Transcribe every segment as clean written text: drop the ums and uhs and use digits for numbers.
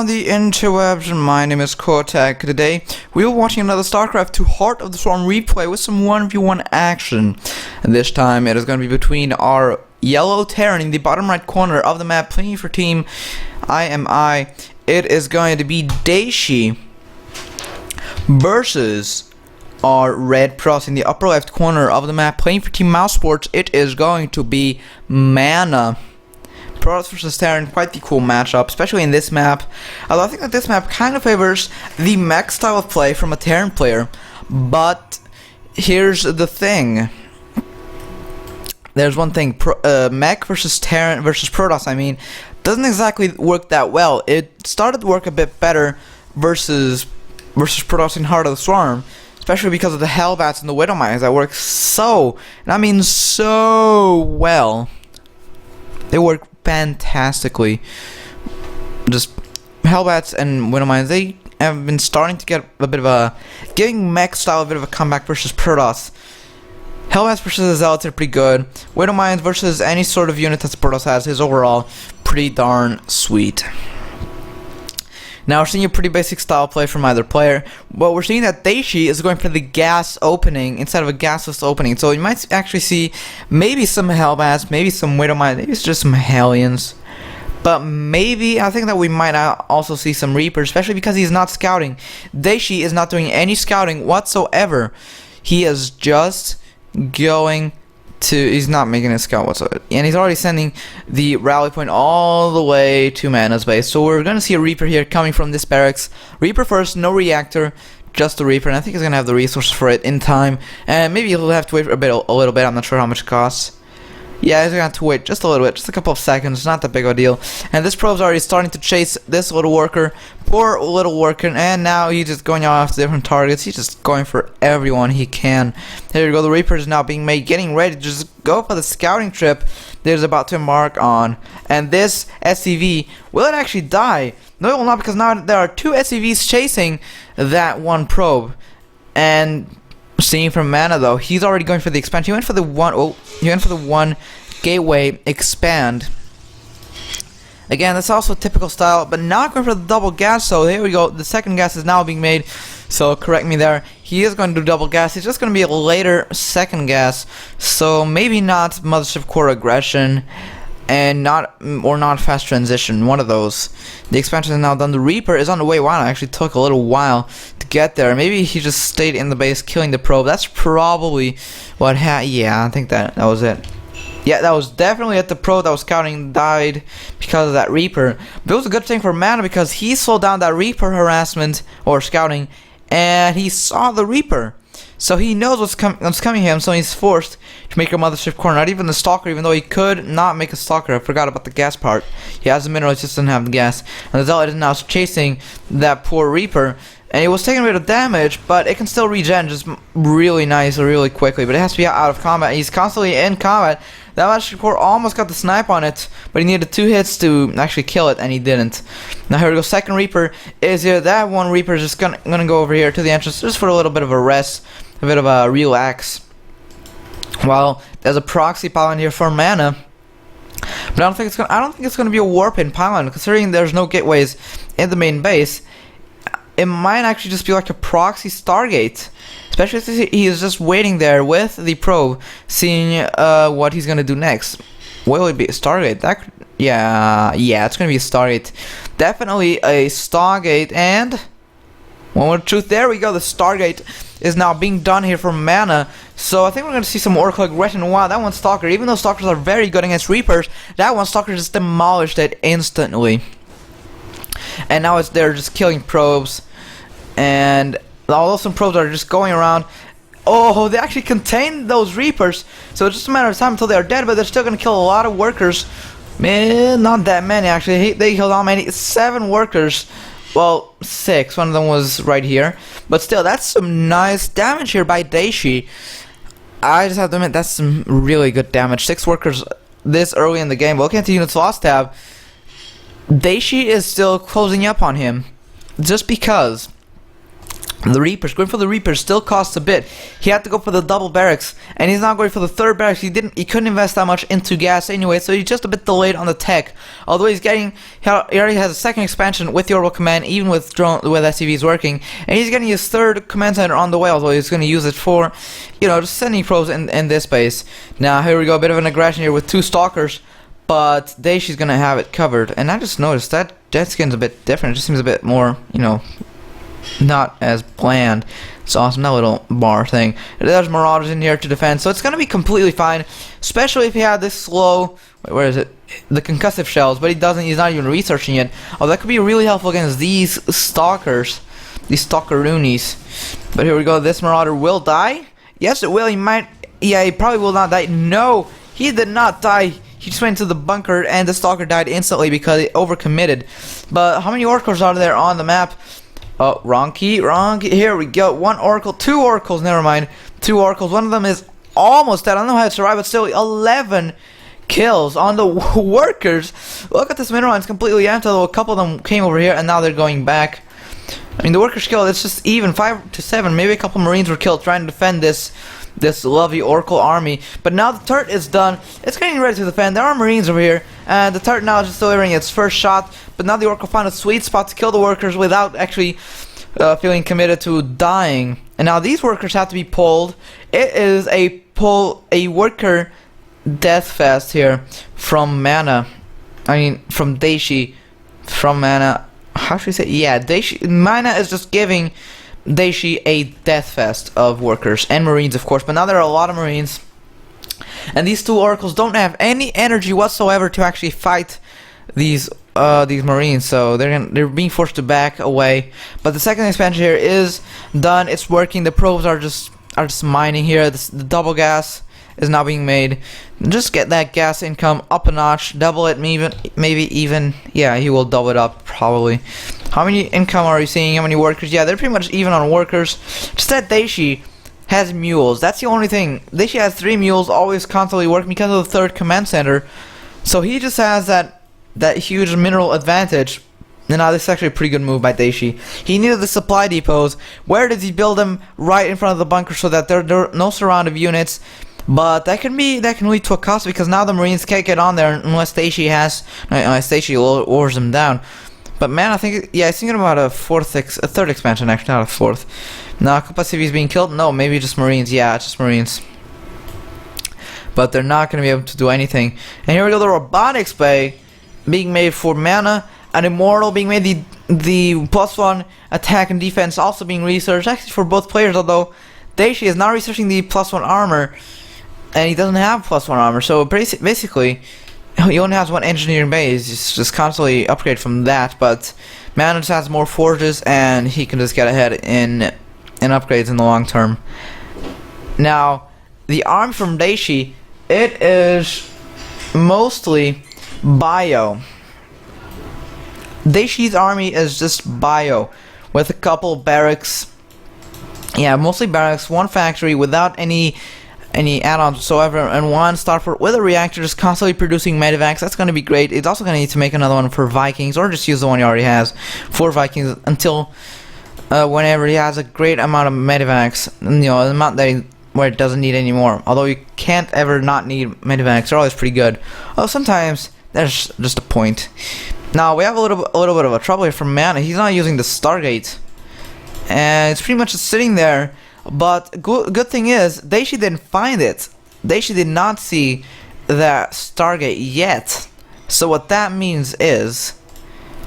on the interwebs, my name is Kotek. Today, we are watching another StarCraft 2 Heart of the Swarm replay with some 1v1 action. And this time, it is going to be between our yellow Terran in the bottom right corner of the map, playing for team IMI. It is going to be Dayshi versus our red pros in the upper left corner of the map, playing for team Mousesports. It is going to be MaNa Protoss versus Terran. Quite the cool matchup, especially in this map. Although I think that this map kind of favors the mech style of play from a Terran player. But here's the thing. There's one thing. Mech versus Terran versus Protoss, I mean, doesn't exactly work that well. It started to work a bit better versus Protoss in Heart of the Swarm, especially because of the Hellbats and the Widow Mines that work so, and I mean so well. They work fantastically. Just Hellbats and Widow Mines, they have been starting to get a bit of a, giving mech style a bit of a comeback versus Protoss. Hellbats versus the Zealots are pretty good. Widow Mines versus any sort of unit that Protoss has is overall pretty darn sweet. Now we're seeing a pretty basic style play from either player, but we're seeing that Dayshi is going for the gas opening instead of a gasless opening. So you might actually see maybe some Hellbats, maybe some Widow Mines, maybe it's just some Hellions. But maybe, I think that we might also see some Reapers, especially because he's not scouting. Dayshi is not doing any scouting whatsoever. He is just going to, he's not making a scout whatsoever, and he's already sending the rally point all the way to MaNa's base. So we're gonna see a Reaper here coming from this barracks. Reaper first, no reactor, just a Reaper, and I think he's gonna have the resources for it in time, and maybe he'll have to wait for a little bit. I'm not sure how much it costs. Yeah, he's gonna have to wait just a little bit, just a couple of seconds, not that big of a deal. And this probe's already starting to chase this little worker, poor little worker, and now he's just going off to different targets. He's just going for everyone he can. There you go, the Reaper is now being made, getting ready to just go for the scouting trip that he's about to embark on. And this SCV, will it actually die? No, it will not, because now there are two SCVs chasing that one probe. And seeing from MaNa though, he's already going for the expansion. He went for the one gateway expand. Again, that's also a typical style, but not going for the double gas. So here we go. The second gas is now being made. So correct me there. He is going to do double gas. It's just going to be a later second gas. So maybe not Mothership Core aggression, and not fast transition. One of those. The expansion is now done. The Reaper is on the way. Wow, it actually took a little while to get there. Maybe he just stayed in the base killing the probe. That's probably what yeah, I think that was it. Yeah, that was definitely it. The probe that was scouting died because of that Reaper. But it was a good thing for MaNa because he slowed down that Reaper harassment or scouting, and he saw the Reaper. So he knows what's coming him, so he's forced to make a Mothership Core. Not even the Stalker, even though he could not make a Stalker. I forgot about the gas part. He has the minerals, just doesn't have the gas. And the Zealot is now chasing that poor Reaper. And it was taking a bit of damage, but it can still regen just really nice, really quickly. But it has to be out of combat. He's constantly in combat. That Mothership Core almost got the snipe on it, but he needed 2 hits to actually kill it, and he didn't. Now here we go, second Reaper is here. That one Reaper is just gonna go over here to the entrance just for a little bit of a rest, a bit of a relax. Well, there's a proxy pylon here for MaNa, but I don't think it's gonna be a warping pylon, considering there's no gateways in the main base. It might actually just be like a proxy Stargate, especially if he is just waiting there with the probe, seeing what he's gonna do next. Will it be a Stargate? Yeah, it's gonna be a Stargate. Definitely a Stargate, and one more truth. There we go. The Stargate is now being done here for MaNa. So I think we're gonna see some Oracle aggression. Wow, that one Stalker. Even though Stalkers are very good against Reapers, that one Stalker just demolished it instantly. And now they're just killing probes, and although some probes are just going around, oh, they actually contain those Reapers, so it's just a matter of time until they're dead, but they're still gonna kill a lot of workers. Man, not that many actually. They killed how many? 7 workers. Well, 6. One of them was right here, but still, that's some nice damage here by Dayshi. I just have to admit, that's some really good damage. 6 workers this early in the game. Looking at the units lost tab, Dayshi is still closing up on him, just because The Reapers, going for the Reapers still costs a bit. He had to go for the double barracks, and he's not going for the third barracks. He couldn't invest that much into gas anyway, so he's just a bit delayed on the tech. Although he already has a second expansion with the Orbital Command, even with SCVs working, and he's getting his third command center on the way. Although he's going to use it for, just sending probes in this base. Now here we go, a bit of an aggression here with 2 stalkers, but Dayshi's going to have it covered. And I just noticed that jet skin's a bit different. It just seems a bit more, not as bland. It's awesome, that little bar thing. There's Marauders in here to defend, so it's gonna be completely fine, especially if he had this slow, where is it, the concussive shells, but he's not even researching it. Oh, that could be really helpful against these stalkers, these stalkeroonies. But here we go, this Marauder will die. Yes, it will. He probably will not die. No, he did not die. He just went to the bunker, and the stalker died instantly because he overcommitted. But how many oracles are there on the map? Oh, wrong key. Here we go. 1 oracle, 2 oracles, never mind. 2 oracles. One of them is almost dead. I don't know how to survive, but still 11 kills on the workers. Look at this mineral, it's completely empty. A couple of them came over here, and now they're going back. I mean, the workers killed, it's just even 5 to 7. Maybe a couple Marines were killed trying to defend this lovely Oracle army. But now the turret is done. It's getting ready to defend. There are Marines over here, and the turret now is just delivering its first shot. But now the Oracle found a sweet spot to kill the workers without actually feeling committed to dying. And now these workers have to be pulled. It is a worker death fest here from MaNa. From Dayshi, from MaNa. How should we say? Yeah, Dayshi. MaNa is just giving Dayshi a death fest of workers and Marines, of course. But now there are a lot of Marines, and these 2 oracles don't have any energy whatsoever to actually fight these Marines, so they're being forced to back away. But the second expansion here is done. It's working. The probes are just mining here. The double gas is now being made. Just get that gas income up a notch, double it, maybe even, yeah, he will double it up probably. How many income are you seeing? How many workers? Yeah, they're pretty much even on workers. Just that Dayshi has mules. That's the only thing. Dayshi has 3 mules, always constantly working because of the 3rd command center. So he just has that huge mineral advantage. And now this is actually a pretty good move by Dayshi. He needed the supply depots. Where did he build them? Right in front of the bunker, so that there are no surrounding units. But that can lead to a cost, because now the Marines can't get on there unless Dayshi lowers them down. But man, I think, yeah, he's thinking about a 3rd expansion, actually, not a 4th. Now, a couple of CVs being killed? No, maybe just Marines. Yeah, just Marines. But they're not going to be able to do anything. And here we go, the robotics bay being made for MaNa, an immortal being made, the +1 attack and defense also being researched, actually for both players, although Dayshi is now researching the +1 armor, and he doesn't have +1 armor, so basically he only has 1 engineering base. He's just constantly upgrade from that. But MaNa just has more forges, and he can just get ahead in upgrades in the long term. Now, the arm from Dayshi, it is mostly bio. Dayshi's army is just bio, with a couple barracks. Yeah, mostly barracks, 1 factory without any add-ons whatsoever, and 1 starport with a reactor just constantly producing medevacs. That's going to be great. It's also going to need to make another one for Vikings, or just use the one he already has for Vikings until whenever he has a great amount of medevacs, the amount where it doesn't need any more. Although you can't ever not need medevacs, they're always pretty good. Oh, sometimes there's just a point. Now we have a little bit of a trouble here from MaNa. He's not using the Stargate, and it's pretty much just sitting there. But good thing is, Dayshi didn't find it. Dayshi did not see that Stargate yet. So what that means is,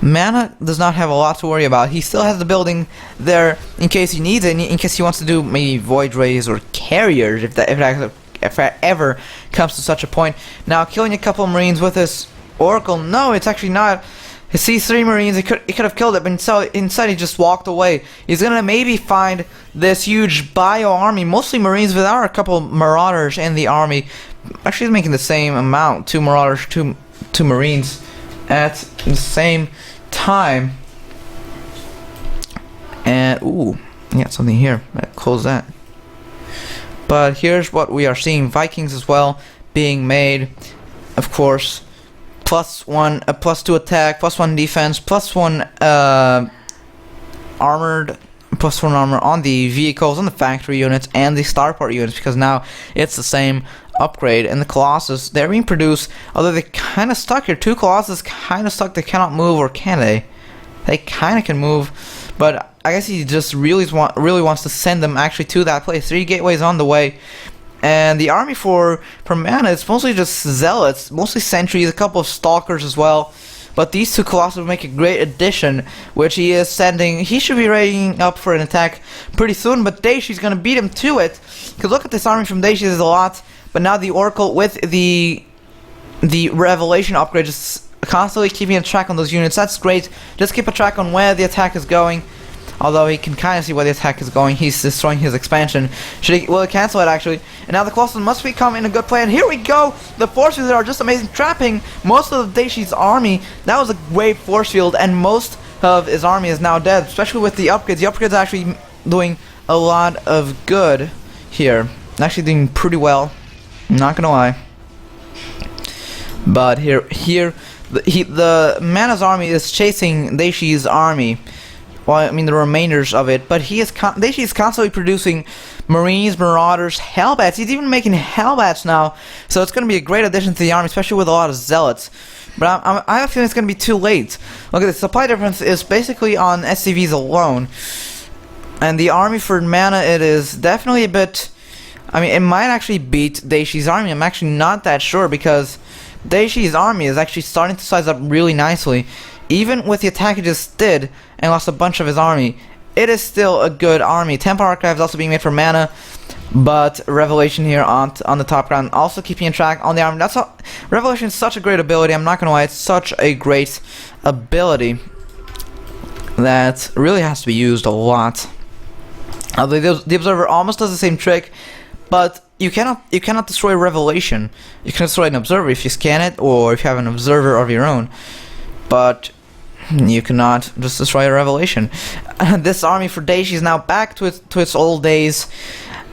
MaNa does not have a lot to worry about. He still has the building there in case he needs it, in case he wants to do maybe Void Rays or Carriers, if that ever comes to such a point. Now, killing a couple of Marines with his Oracle, no, it's actually not. He sees 3 Marines, he could have killed it, but instead he just walked away. He's gonna maybe find this huge bio army, mostly Marines, but there are a couple Marauders in the army. Actually, he's making the same amount, 2 Marauders, 2 Marines at the same time. And, ooh, yeah, something here. Close that. But here's what we are seeing. Vikings as well being made, of course. +1, +2 attack, +1 defense, +1 armored, +1 +1 armor on the vehicles, on the factory units, and the starport units, because now it's the same upgrade. And the Colossus, they're being produced, although they're kind of stuck here. 2 Colossus kind of stuck. They cannot move, or can they? They kind of can move, but I guess he just really wants to send them actually to that place. 3 gateways on the way. And the army for MaNa is mostly just zealots, mostly sentries, a couple of stalkers as well. But these 2 Colossus will make a great addition, which he is sending. He should be readying up for an attack pretty soon, but Dayshi's going to beat him to it. Because look at this army from Dayshi, there's a lot. But now the Oracle with the Revelation upgrade is constantly keeping a track on those units. That's great. Just keep a track on where the attack is going. Although he can kind of see where the attack is going. He's destroying his expansion. Will he cancel it, actually? And now the Colossus must become in a good play. And here we go! The force fields are just amazing. Trapping most of the Dayshi's army. That was a great force field. And most of his army is now dead. Especially with the upgrades. The upgrades are actually doing a lot of good here. Actually doing pretty well. I'm not gonna lie. But the MaNa's army is chasing Dayshi's army. Well, I mean the remainders of it, but Dayshi is constantly producing Marines, Marauders, Hellbats. He's even making Hellbats now, so it's going to be a great addition to the army, especially with a lot of Zealots. But I have a feeling it's going to be too late. Look at the supply difference is basically on SCVs alone, and the army for MaNa, it is definitely a bit. I mean, it might actually beat Dayshi's army. I'm actually not that sure, because Dayshi's army is actually starting to size up really nicely. Even with the attack he just did and lost a bunch of his army, it is still a good army. Temple Archive is also being made for MaNa, but Revelation here on the top ground, also keeping a track on the army. That's how Revelation is such a great ability. I'm not gonna lie, it's such a great ability that really has to be used a lot. Although the Observer almost does the same trick, but you cannot destroy Revelation. You can destroy an Observer if you scan it, or if you have an Observer of your own. But you cannot just destroy a Revelation. This army for Dayshi is now back to its old days,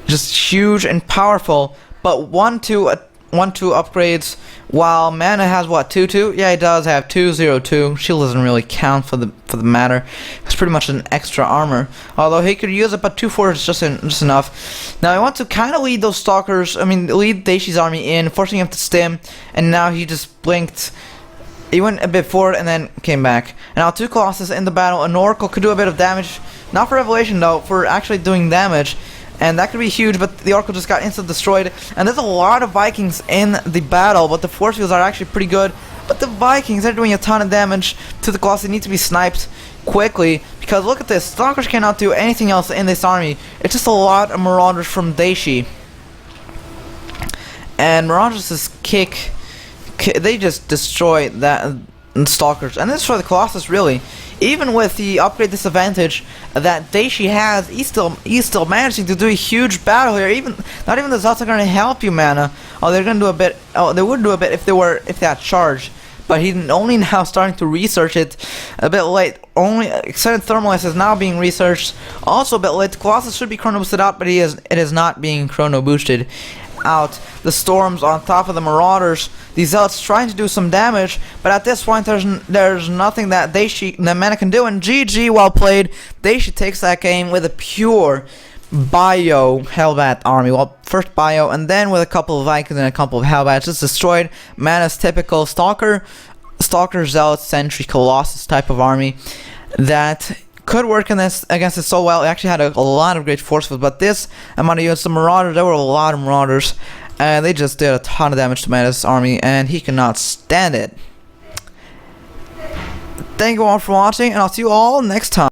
just huge and powerful. But 1-2 upgrades, while MaNa has what, 2-2? Yeah, he does have 2-0-2. Shield doesn't really count for the matter. It's pretty much an extra armor. Although he could use it, but 2-4 is just enough. Now I want to kind of lead those stalkers. I mean, lead Dayshi's army in, forcing him to stim, and now he just blinked. He went a bit forward and then came back. And now 2 Colossus in the battle. An Oracle could do a bit of damage. Not for Revelation though, for actually doing damage. And that could be huge, but the Oracle just got instantly destroyed. And there's a lot of Vikings in the battle, but the force fields are actually pretty good. But the Vikings are doing a ton of damage to the Colossus. They need to be sniped quickly, because look at this. Stalkers cannot do anything else in this army. It's just a lot of Marauders from Dayshi. And Marauders' kick, they just destroy that Stalkers, and they destroy the Colossus really. Even with the upgrade disadvantage that Dayshi has, he's still managing to do a huge battle here. Not even the Zealots are going to help you, MaNa. Oh, they're going to do a bit. Oh, they would do a bit if they had charged. But he's only now starting to research it a bit late. Only extended thermalize is now being researched. Also a bit late. Colossus should be chrono boosted out, but it is not being chrono boosted out. The storms on top of the Marauders. The Zealots trying to do some damage, but at this point there's nothing that MaNa can do. And GG, well played. Dayshi takes that game with a pure bio Hellbat army. Well, first bio, and then with a couple of Vikings and a couple of Hellbats, just destroyed MaNa's typical Stalker, Zealot, Sentry, Colossus type of army that could work against it so well. It actually had a lot of great force fields, but this amount of units, the Marauders, there were a lot of Marauders, and they just did a ton of damage to MaNa's army, and he cannot stand it. Thank you all for watching, and I'll see you all next time.